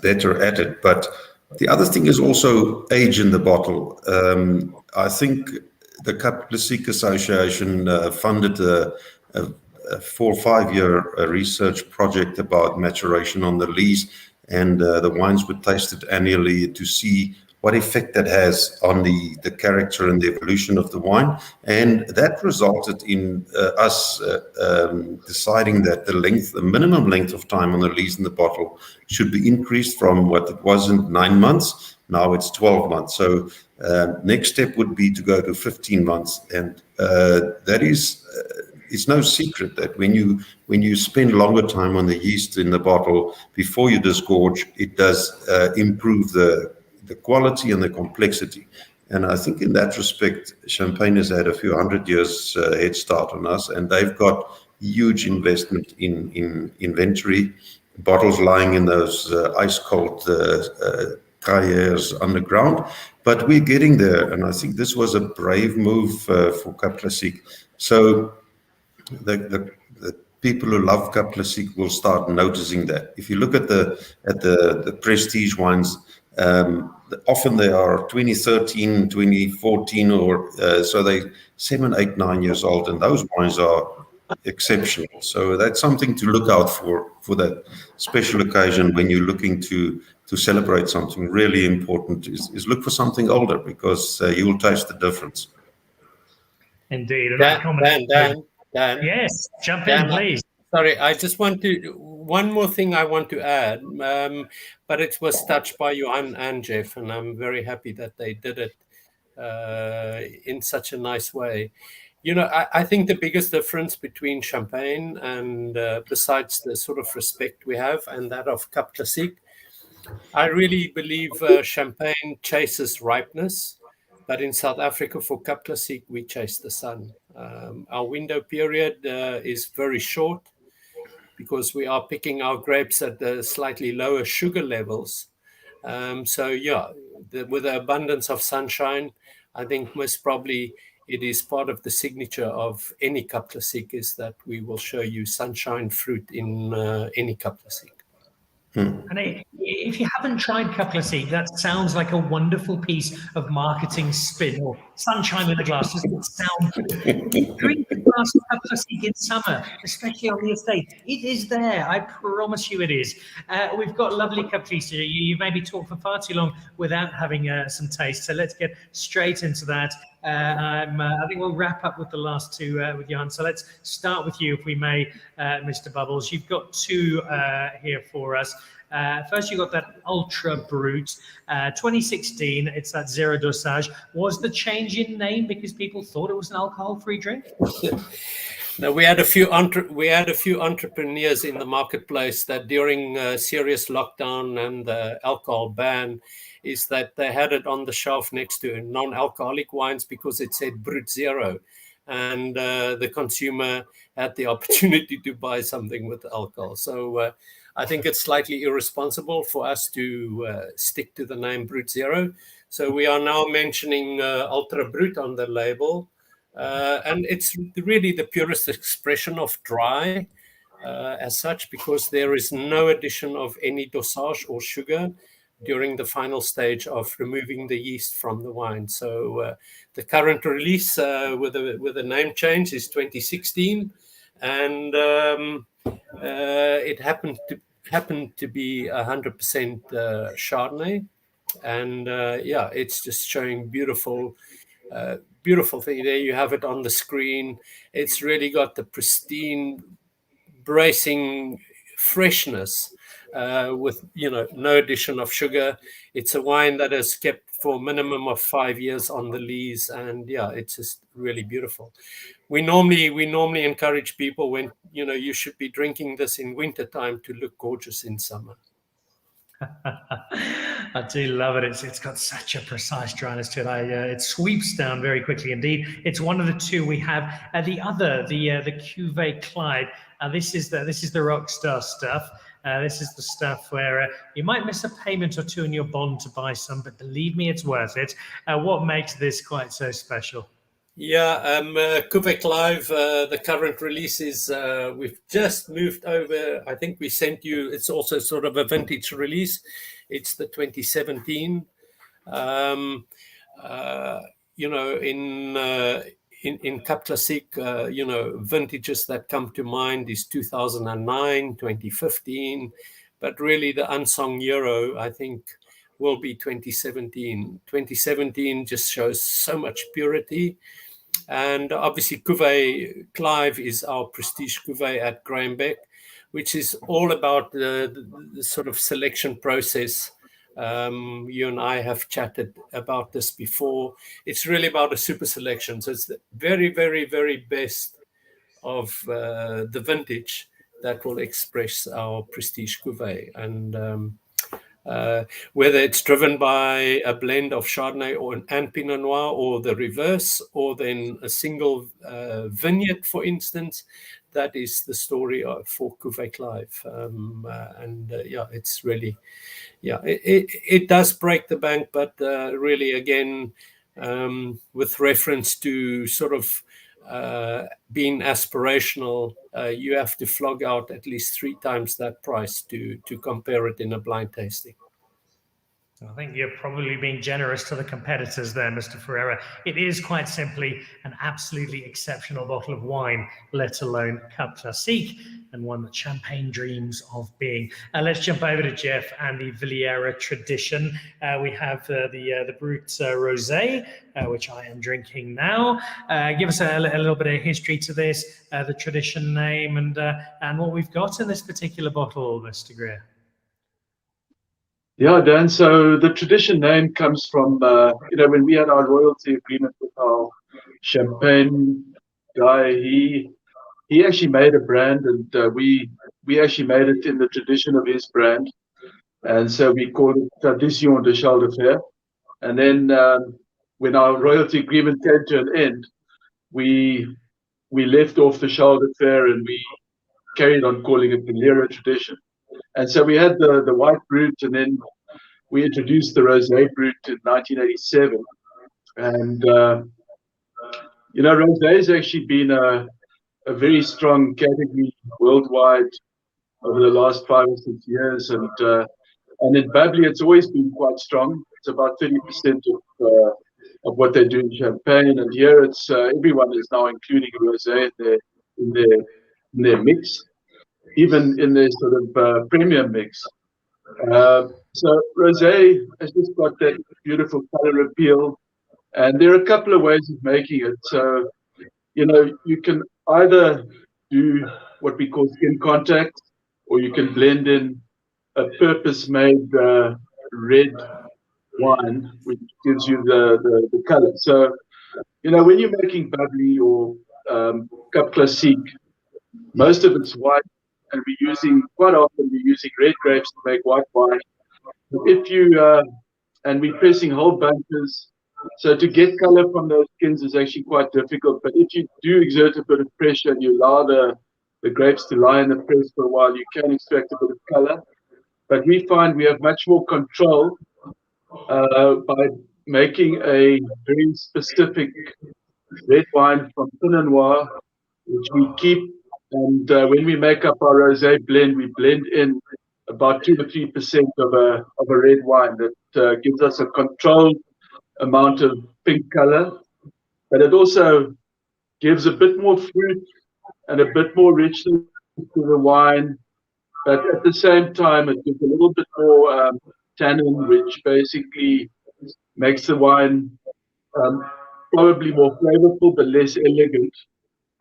better at it. But the other thing is also age in the bottle. I think the Cap Classique Association funded a 4 or 5 year research project about maturation on the lees, and the wines were tasted annually to see what effect that has on the character and the evolution of the wine. And that resulted in us deciding that the minimum length of time on the lees in the bottle should be increased from what it wasn't 9 months. Now it's 12 months. So next step would be to go to 15 months. And that is, it's no secret that when you spend longer time on the yeast in the bottle before you disgorge, it does improve the quality and the complexity. And I think in that respect, Champagne has had a few 100 years head start on us, and they've got huge investment in inventory, bottles lying in those ice-cold Griers underground. But we're getting there, and I think this was a brave move for Cap Classique. So the people who love Cap Classique will start noticing that. If you look at the prestige wines, often they are 2013, 2014, or so they 7, 8, 9 years old, and those wines are exceptional. So that's something to look out for that special occasion when you're looking to celebrate something really important. Is look for something older, because you will taste the difference. Indeed. Dan. Yes, jump in, please. Sorry, I just want to, one more thing I want to add, but it was touched by Johan and Jeff, and I'm very happy that they did it in such a nice way. I think the biggest difference between Champagne and besides the sort of respect we have and that of Cap Classique, I really believe Champagne chases ripeness, but in South Africa for Cap Classique, we chase the sun. Our window period is very short, because we are picking our grapes at the slightly lower sugar levels. With the abundance of sunshine, I think most probably it is part of the signature of any Cap Classique is that we will show you sunshine fruit in any Cap Classique. And if you haven't tried Cap Classique, that sounds like a wonderful piece of marketing spin, or sunshine in a glass. Doesn't it sound good? Drink a glass of Cap Classique in summer, especially on the estate. It is there. I promise you it is. We've got lovely Cap Classique. You maybe talked for far too long without having some taste. So let's get straight into that. I think we'll wrap up with the last two with Johan. So let's start with you, if we may, Mr. Bubbles. You've got two here for us. First, you got that Ultra Brut 2016. It's that zero dosage. Was the change in name because people thought it was an alcohol-free drink? No, we had a few entrepreneurs in the marketplace that during serious lockdown and the alcohol ban, is that they had it on the shelf next to non-alcoholic wines because it said Brut Zero, and the consumer had the opportunity to buy something with alcohol. So I think it's slightly irresponsible for us to stick to the name Brut Zero. So we are now mentioning Ultra Brut on the label. And it's really the purest expression of dry as such, because there is no addition of any dosage or sugar during the final stage of removing the yeast from the wine. So the current release with a name change is 2016, and it happened to be 100% Chardonnay, and yeah, it's just showing beautiful thing. There you have it on the screen. It's really got the pristine, bracing freshness with no addition of sugar. It's a wine that is kept for a minimum of 5 years on the lees, and yeah, it's just really beautiful. We normally encourage people, when you should be drinking this in winter time to look gorgeous in summer. I do love it. It's got such a precise dryness to it. It sweeps down very quickly indeed. It's one of the two we have. The other, the Cuvée Clyde. This is the rock star stuff. This is the stuff where you might miss a payment or two in your bond to buy some, but believe me, it's worth it. What makes this quite so special? Yeah, Cuvée Clive, the current release is, we've just moved over. I think we sent you, it's also sort of a vintage release. It's the 2017. In Cap Classique, vintages that come to mind is 2009, 2015, but really the unsung hero, I think, will be 2017. 2017 just shows so much purity. And obviously Cuvée Clive is our prestige cuvée at Graham Beck, which is all about the sort of selection process. You and I have chatted about this before. It's really about a super selection. So it's the very, very, very best of the vintage that will express our prestige cuvée. And whether it's driven by a blend of Chardonnay and Pinot Noir, or the reverse, or then a single vineyard, for instance, that is the story for Cuvée Clive. Yeah, it's really, yeah, it does break the bank, but really, again, with reference to sort of being aspirational, you have to flog out at least 3 times that price to compare it in a blind tasting. I think you're probably being generous to the competitors there, Mr. Ferreira. It is quite simply an absolutely exceptional bottle of wine, let alone Cap Classique, and one that Champagne dreams of being. Let's jump over to Jeff and the Villiers tradition. We have the Brut Rose, which I am drinking now. Give us a little bit of history to this, the tradition name, and what we've got in this particular bottle, Mr. Grier. Yeah, Dan, so the tradition name comes from, when we had our royalty agreement with our champagne guy, he actually made a brand, and we actually made it in the tradition of his brand. And so we called it Tradition de Charles de Fer. And then when our royalty agreement came to an end, we left off the Charles de Fer, and we carried on calling it the Villiers tradition. And so we had the white Brut, and then we introduced the Rosé Brut in 1987. And, Rosé has actually been a very strong category worldwide over the last 5 or 6 years. And in bubbly, it's always been quite strong. It's about 30% of what they do in Champagne. And here it's everyone is now including Rosé in their mix, even in their sort of premium mix. So Rosé has just got that beautiful color appeal, and there are a couple of ways of making it. So, you can either do what we call skin contact, or you can blend in a purpose-made red wine, which gives you the color. So, when you're making bubbly or Cap Classique, most of it's white. And quite often we're using red grapes to make white wine. If you and we're pressing whole bunkers, so to get color from those skins is actually quite difficult. But if you do exert a bit of pressure and you allow the grapes to lie in the press for a while, you can extract a bit of color. But we find we have much more control by making a very specific red wine from Pinot Noir, which we keep. And when we make up our rosé blend, we blend in about 2 to 3% of a red wine that gives us a controlled amount of pink color, but it also gives a bit more fruit and a bit more richness to the wine. But at the same time, it gives a little bit more tannin, which basically makes the wine probably more flavorful but less elegant.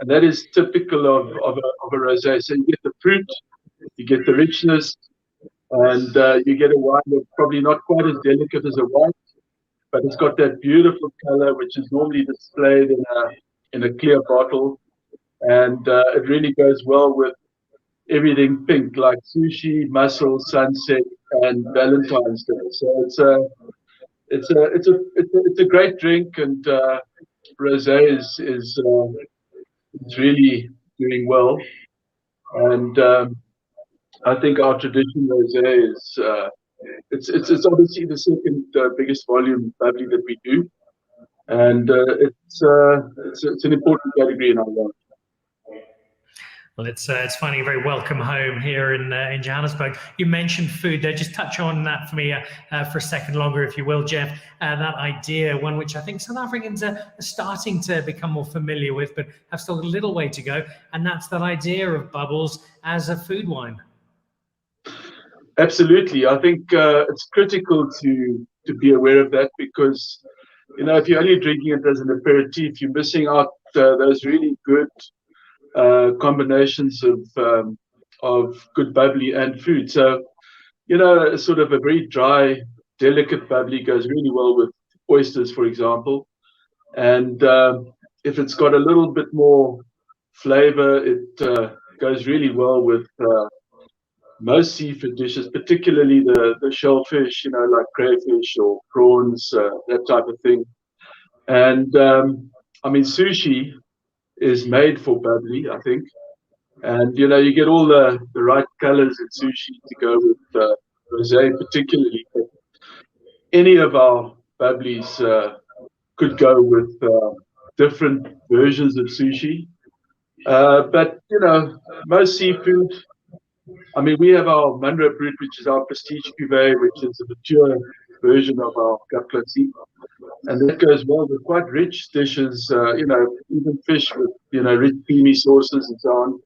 And that is typical of a rosé. So you get the fruit, you get the richness, and you get a wine that's probably not quite as delicate as a white, but it's got that beautiful color, which is normally displayed in a clear bottle. And it really goes well with everything pink, like sushi, mussel, sunset, and Valentine's Day. So it's a great drink, and rosé is really doing well. And I think our traditional rosé is it's obviously the second biggest volume bubbly that we do, and it's an important category in our life. Well, it's finding a very welcome home here in Johannesburg. You mentioned food there. Just touch on that for me for a second longer, if you will, Jeff. That idea, one which I think South Africans are starting to become more familiar with, but have still a little way to go. And that's that idea of bubbles as a food wine. Absolutely. I think it's critical to be aware of that, because, you know, if you're only drinking it as an aperitif, you're missing out those really good combinations of good bubbly and food. So, you know, sort of a very dry, delicate bubbly goes really well with oysters, for example. And if it's got a little bit more flavor, it goes really well with most seafood dishes, particularly the shellfish, you know, like crayfish or prawns, that type of thing. And I mean, sushi is made for bubbly, I think. And, you know, you get all the right colors in sushi to go with rosé particularly. But any of our bubblies could go with different versions of sushi. But, you know, most seafood, I mean, we have our Munro Brut, which is our prestige cuvée, which is a mature version of our Cap Classique. And that goes well with quite rich dishes, you know, even fish with, you know, rich creamy sauces and so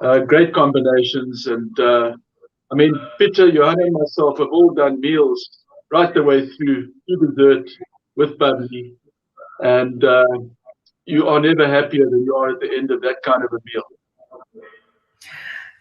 on. Great combinations. And I mean, Pieter, Johan and myself have all done meals right the way through dessert with bubbly. And you are never happier than you are at the end of that kind of a meal.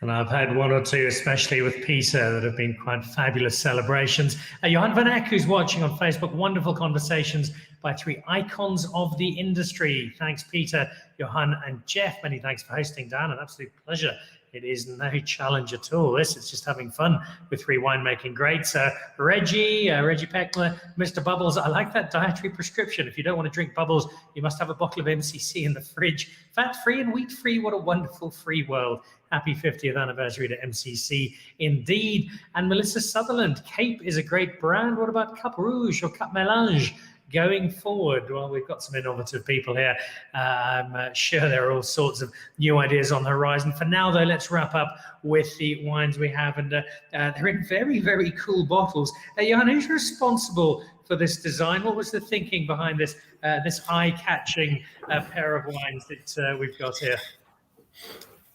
And I've had one or two, especially with Pieter, that have been quite fabulous celebrations. Johan Van Eck, who's watching on Facebook, wonderful conversations by three icons of the industry. Thanks, Pieter, Johan, and Jeff. Many thanks for hosting, Dan. An absolute pleasure. It is no challenge at all. This is just having fun with three winemaking greats. Reggie Peckler, Mr. Bubbles. I like that dietary prescription. If you don't want to drink bubbles, you must have a bottle of MCC in the fridge. Fat-free and wheat-free. What a wonderful free world. Happy 50th anniversary to MCC indeed. And Melissa Sutherland, Cape is a great brand. What about Cap Rouge or Cap Mélange? Going forward, well, we've got some innovative people here. I'm sure there are all sorts of new ideas on the horizon. For now, though, let's wrap up with the wines we have, and they're in very, very cool bottles. Johan, who's responsible for this design? What was the thinking behind this this eye-catching pair of wines that we've got here?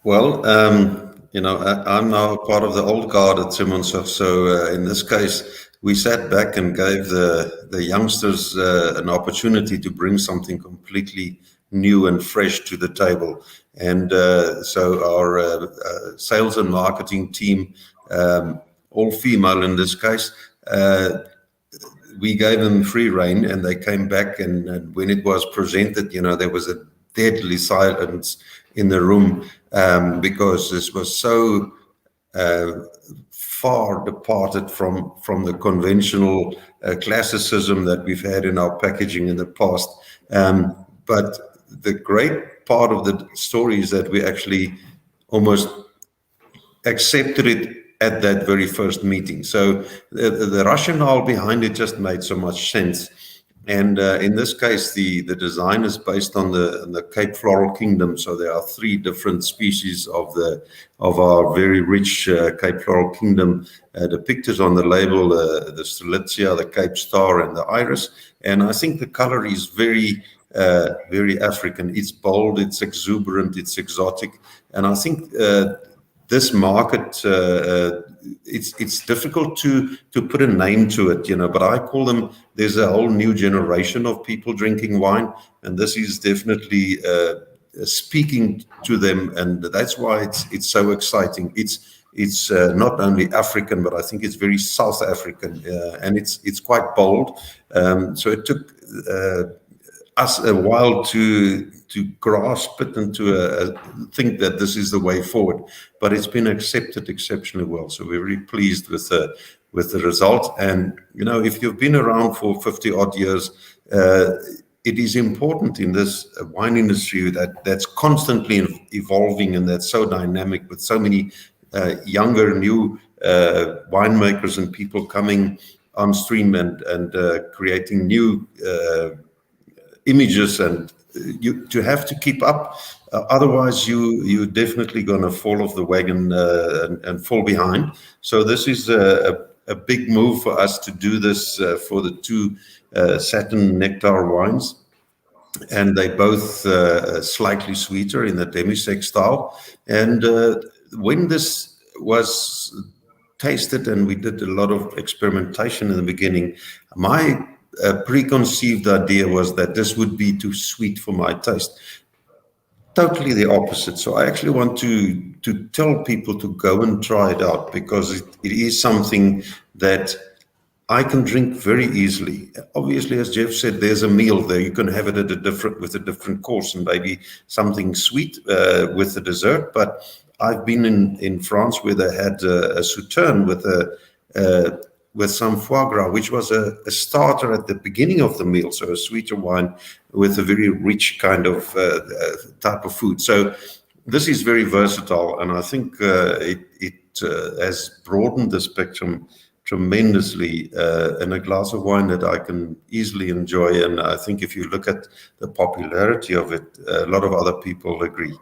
Well, you know, I'm now part of the old guard at Simonsig, so in this case, we sat back and gave the youngsters an opportunity to bring something completely new and fresh to the table. And so our sales and marketing team, all female in this case, we gave them free rein, and they came back, and when it was presented, you know, there was a deadly silence in the room because this was so far departed from the conventional classicism that we've had in our packaging in the past. But the great part of the story is that we actually almost accepted it at that very first meeting. So the rationale behind it just made so much sense. And in this case, the design is based on the Cape Floral Kingdom. So there are 3 different species of our very rich Cape Floral Kingdom depicted on the label: the Strelitzia, the Cape Star, and the Iris. And I think the color is very African. It's bold, it's exuberant, it's exotic, and I think this market, it's difficult to put a name to it, but I call them, there's a whole new generation of people drinking wine, and this is definitely speaking to them, and that's why it's so exciting. It's not only African, but I think it's very South African, and it's quite bold. So it took us a while to grasp it and to think that this is the way forward, but it's been accepted exceptionally well. So we're very pleased with the result. And if you've been around for 50 odd years, it is important in this wine industry that's constantly evolving and that's so dynamic, with so many younger, new winemakers and people coming on stream and creating new images, and to have to keep up. Otherwise, you're definitely going to fall off the wagon and fall behind. So this is a big move for us to do this for the 2 Satin Nectar wines. And they both slightly sweeter in the demi-sec style. And when this was tasted, and we did a lot of experimentation in the beginning, my preconceived idea was that this would be too sweet for my taste. Totally the opposite. So I actually want to tell people to go and try it out, because it is something that I can drink very easily. Obviously, as Jeff said, there's a meal there. You can have it with a different course, and maybe something sweet with the dessert. But I've been in France where they had a sauterne with some foie gras, which was a starter at the beginning of the meal, so a sweeter wine with a very rich kind of type of food. So this is very versatile, and I think it has broadened the spectrum tremendously in a glass of wine that I can easily enjoy. And I think if you look at the popularity of it, a lot of other people agree.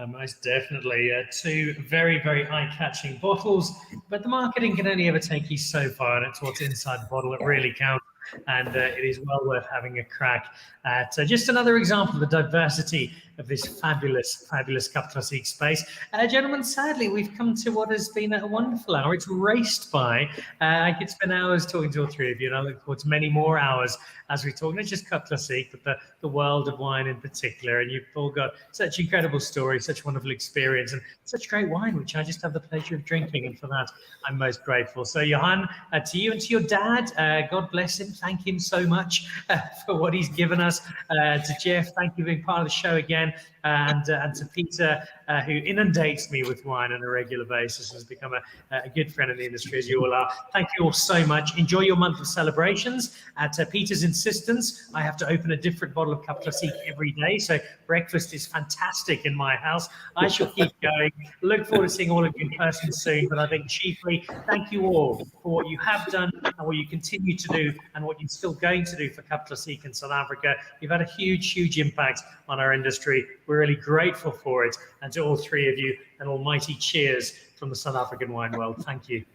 Most definitely. 2 very, very eye-catching bottles, but the marketing can only ever take you so far, and it's what's inside the bottle that really counts. And it is well worth having a crack at just another example of the diversity of this fabulous, fabulous Cap Classique space. Gentlemen, sadly, we've come to what has been a wonderful hour. It's raced by. I could spend hours talking to all 3 of you, and I look forward to many more hours as we talk, not just Cap Classique, but the world of wine in particular. And you've all got such incredible stories, such wonderful experience, and such great wine, which I just have the pleasure of drinking. And for that, I'm most grateful. So, Johan, to you and to your dad, God bless him. Thank him so much for what he's given us. To Jeff, thank you for being part of the show again. And to Pieter, who inundates me with wine on a regular basis, has become a good friend in the industry, as you all are. Thank you all so much. Enjoy your month of celebrations. At Pieter's insistence, I have to open a different bottle of Cap Classique every day, so breakfast is fantastic in my house. I shall keep going. Look forward to seeing all of you in person soon, but I think chiefly, thank you all for what you have done and what you continue to do and what you're still going to do for Cap Classique in South Africa. You've had a huge, huge impact on our industry. We're really grateful for it. And to all 3 of you, an almighty cheers from the South African wine world. Thank you.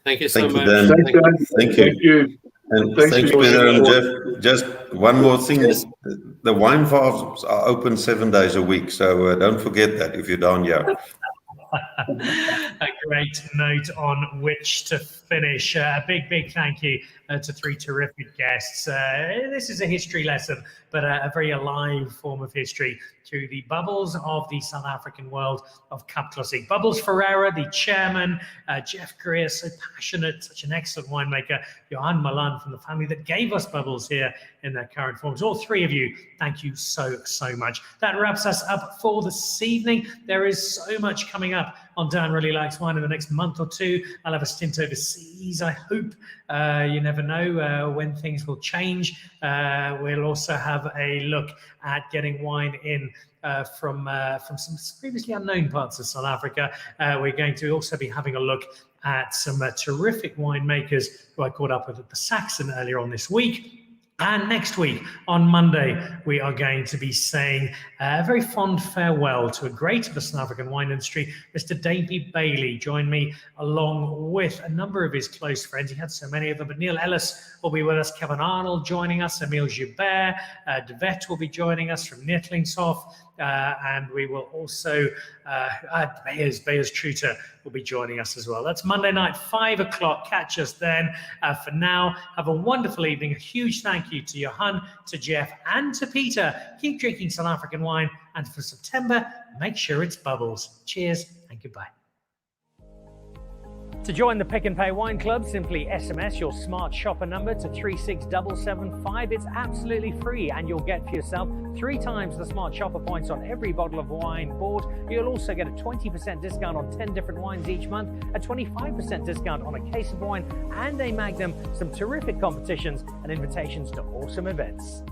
Thank you so much. Dan. Thank you. And thanks, Peter and Jeff. Just one more thing. The wine farms are open 7 days a week, so don't forget that if you're down here. A great note on which to finish. A big, big thank you to 3 terrific guests. This is a history lesson, but a very alive form of history through the bubbles of the South African world of Cap Classique. Bubbles Ferreira, the chairman, Jeff Grier, so passionate, such an excellent winemaker, Johan Malan from the family that gave us bubbles here in their current forms. All 3 of you, thank you so, so much. That wraps us up for this evening. There is so much coming up on Dan Really Likes Wine in the next month or two. I'll have a stint overseas, I hope. You never know when things will change. We'll also have a look at getting wine in from some previously unknown parts of South Africa. We're going to also be having a look at some terrific winemakers who I caught up with at the Saxon earlier on this week. And next week, on Monday, we are going to be saying a very fond farewell to a great of the South African wine industry, Mr. Davey Bailey. Join me along with a number of his close friends. He had so many of them, but Neil Ellis will be with us, Kevin Arnold joining us, Emile Joubert, De Vet will be joining us from Nettlingshof, and we will also, Beyers Truter will be joining us as well. That's Monday night, 5 o'clock. Catch us then. For now, have a wonderful evening. A huge thank you to Johan, to Jeff, and to Peter. Keep drinking South African wine, and for September, make sure it's Bubbles. Cheers and goodbye. To join the Pick and Pay Wine Club, simply SMS your smart shopper number to 36775. It's absolutely free, and you'll get for yourself 3 times the smart shopper points on every bottle of wine bought. You'll also get a 20% discount on 10 different wines each month, a 25% discount on a case of wine, and a Magnum, some terrific competitions and invitations to awesome events.